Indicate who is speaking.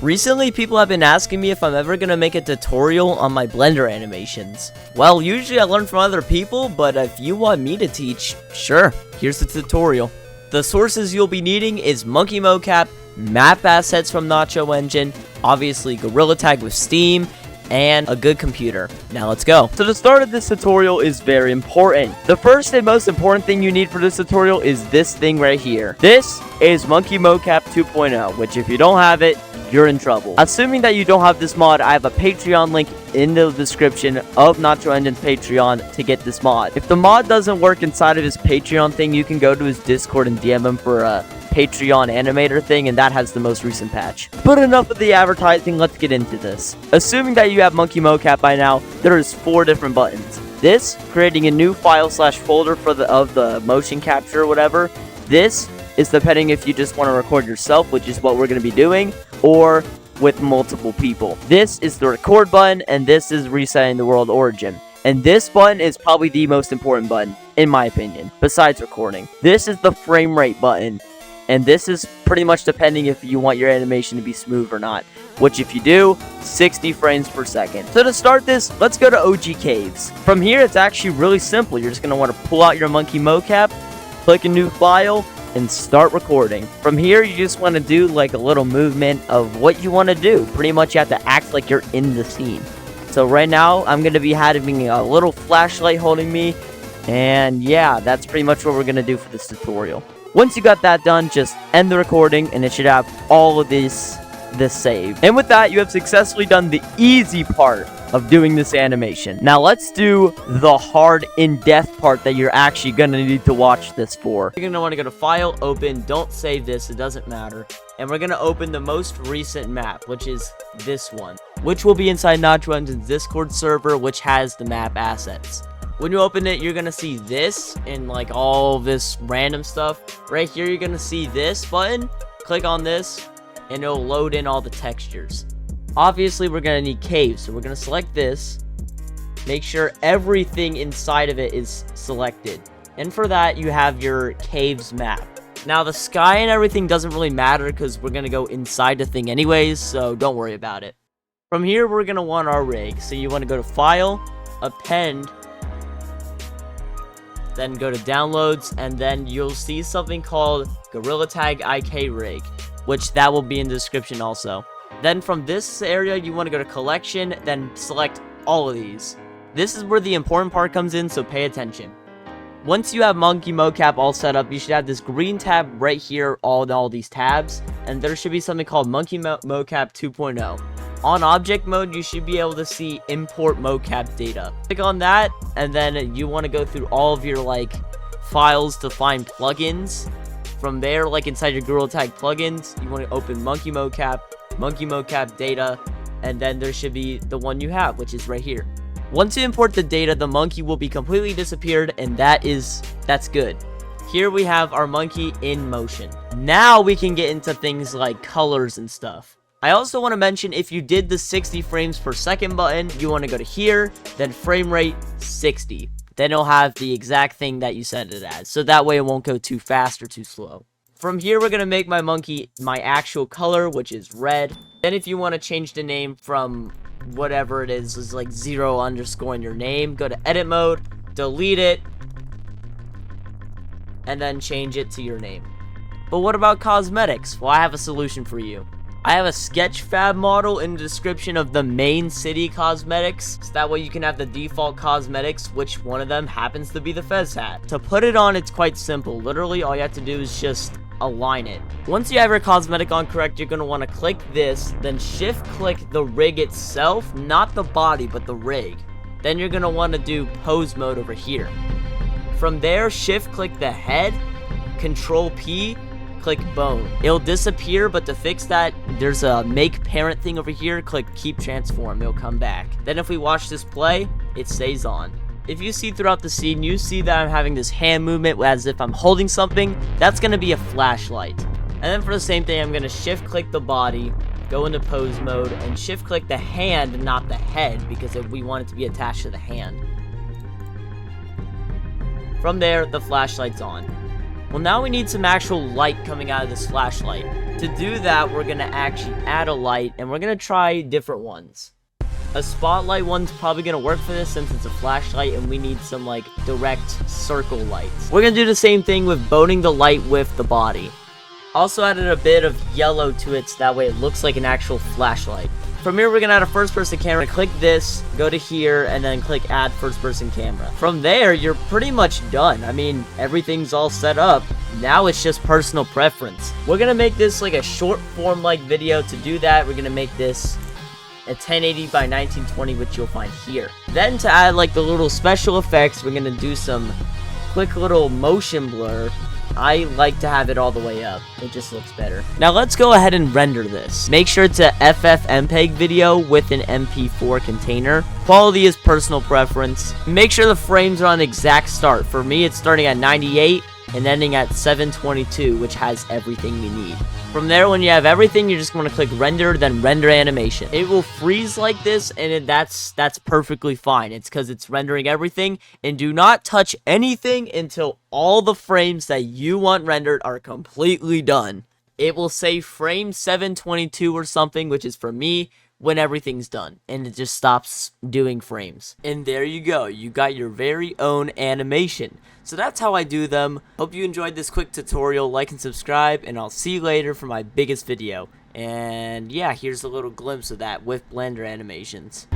Speaker 1: Recently, people have been asking me if I'm ever gonna make a tutorial on my Blender animations. Well, usually I learn from other people, but if you want me to teach, sure, here's the tutorial. The sources you'll be needing is Monkey Mocap, map assets from Nacho Engine, obviously Gorilla Tag with Steam, and a good computer. Now let's go. So the start of this tutorial is very important. The first and most important thing you need for this tutorial is this thing right here. This is Monkey Mocap 2.0, which if you don't have it, you're in trouble. Assuming that you don't have this mod, I have a Patreon link in the description of Nacho Engine's Patreon to get this mod. If the mod doesn't work inside of his Patreon thing, you can go to his Discord and DM him for a Patreon animator thing, and that has the most recent patch. But enough of the advertising, let's get into this. Assuming that you have Monkey Mocap by now, there is 4 different buttons. This, creating a new file/folder for the motion capture or whatever. This is depending if you just want to record yourself, which is what we're going to be doing, or with multiple people. This is the record button, and this is resetting the world origin. And this button is probably the most important button, in my opinion, besides recording. This is the frame rate button, and this is pretty much depending if you want your animation to be smooth or not, which if you do, 60 frames per second. So to start this, let's go to OG Caves. From here, it's actually really simple. You're just going to want to pull out your Monkey Mocap, click a new file, and start recording. From here, you just want to do like a little movement of what you want to do. Pretty much you have to act like you're in the scene. So right now, I'm going to be having a little flashlight holding me, and yeah, that's pretty much what we're going to do for this tutorial. Once you got that done, just end the recording, and it should have all of this saved. And with that, you have successfully done the easy part of doing this animation. Now let's do the hard, in-depth part that you're actually gonna need to watch this for. You're gonna want to go to File, Open, don't save this, it doesn't matter. And we're gonna open the most recent map, which is this one, which will be inside Nacho Engine's Discord server, which has the map assets. When you open it, you're gonna see this and like all this random stuff. Right here, you're gonna see this button. Click on this, and it'll load in all the textures. Obviously, we're going to need caves, so we're going to select this. Make sure everything inside of it is selected. And for that, you have your caves map. Now, the sky and everything doesn't really matter because we're going to go inside the thing anyways, so don't worry about it. From here, we're going to want our rig. So you want to go to File, Append, then go to Downloads, and then you'll see something called Gorilla Tag IK Rig, which that will be in the description also. Then from this area, you want to go to Collection, then select all of these. This is where the important part comes in, so pay attention. Once you have Monkey Mocap all set up, you should have this green tab right here, all these tabs, and there should be something called Monkey Mocap 2.0. On object mode, you should be able to see import mocap data. Click on that, and then you want to go through all of your like files to find plugins. From there, like inside your Gorilla Tag plugins, you want to open Monkey Mocap data, and then there should be the one you have, which is right here. Once you import the data, the monkey will be completely disappeared, and that's good. Here we have our monkey in motion. Now we can get into things like colors and stuff. I also want to mention, if you did the 60 frames per second button, you want to go to here, then frame rate 60. Then it'll have the exact thing that you set it as, so that way it won't go too fast or too slow. From here, we're going to make my monkey my actual color, which is red. Then if you want to change the name from whatever it is like 0 underscoring your name, go to edit mode, delete it, and then change it to your name. But what about cosmetics? Well, I have a solution for you. I have a Sketchfab model in the description of the main city cosmetics, so that way you can have the default cosmetics, which one of them happens to be the Fez hat. To put it on, it's quite simple. Literally, all you have to do is just align it. Once you have your cosmetic on correct, you're going to want to click this, then shift click the rig itself, not the body, but the rig. Then you're going to want to do pose mode over here. From there, shift click the head, Control P, click bone. It'll disappear, but to fix that, there's a make parent thing over here. Click keep transform, it'll come back. Then if we watch this play, it stays on. If you see throughout the scene, you see that I'm having this hand movement as if I'm holding something. That's going to be a flashlight. And then for the same thing, I'm going to shift click the body, go into pose mode, and shift click the hand, not the head, because we want it to be attached to the hand. From there, the flashlight's on. Well, now we need some actual light coming out of this flashlight. To do that, we're gonna actually add a light, and we're gonna try different ones. A spotlight one's probably gonna work for this since it's a flashlight and we need some like direct circle lights. We're gonna do the same thing with boning the light with the body. Also added a bit of yellow to it so that way it looks like an actual flashlight. From here, we're gonna add a first-person camera. Click this, go to here, and then click add first-person camera. From there, you're pretty much done. I mean, everything's all set up. Now it's just personal preference. We're gonna make this like a short form like video. To do that, we're gonna make this a 1080 by 1920, which you'll find here. Then to add like the little special effects, we're gonna do some quick little motion blur. I like to have it all the way up. It just looks better. Now let's go ahead and render this. Make sure it's a FFmpeg video with an MP4 container. Quality is personal preference. Make sure the frames are on exact start. For me, it's starting at 98 and ending at 722, which has everything we need. From there, when you have everything, you're just going to click render, then render animation. It will freeze like this, and that's perfectly fine. It's because it's rendering everything. And do not touch anything until all the frames that you want rendered are completely done. It will say frame 722 or something, which is for me, when everything's done, and it just stops doing frames. And there you go, you got your very own animation. So that's how I do them. Hope you enjoyed this quick tutorial. Like and subscribe, and I'll see you later for my biggest video. And yeah, here's a little glimpse of that with Blender animations.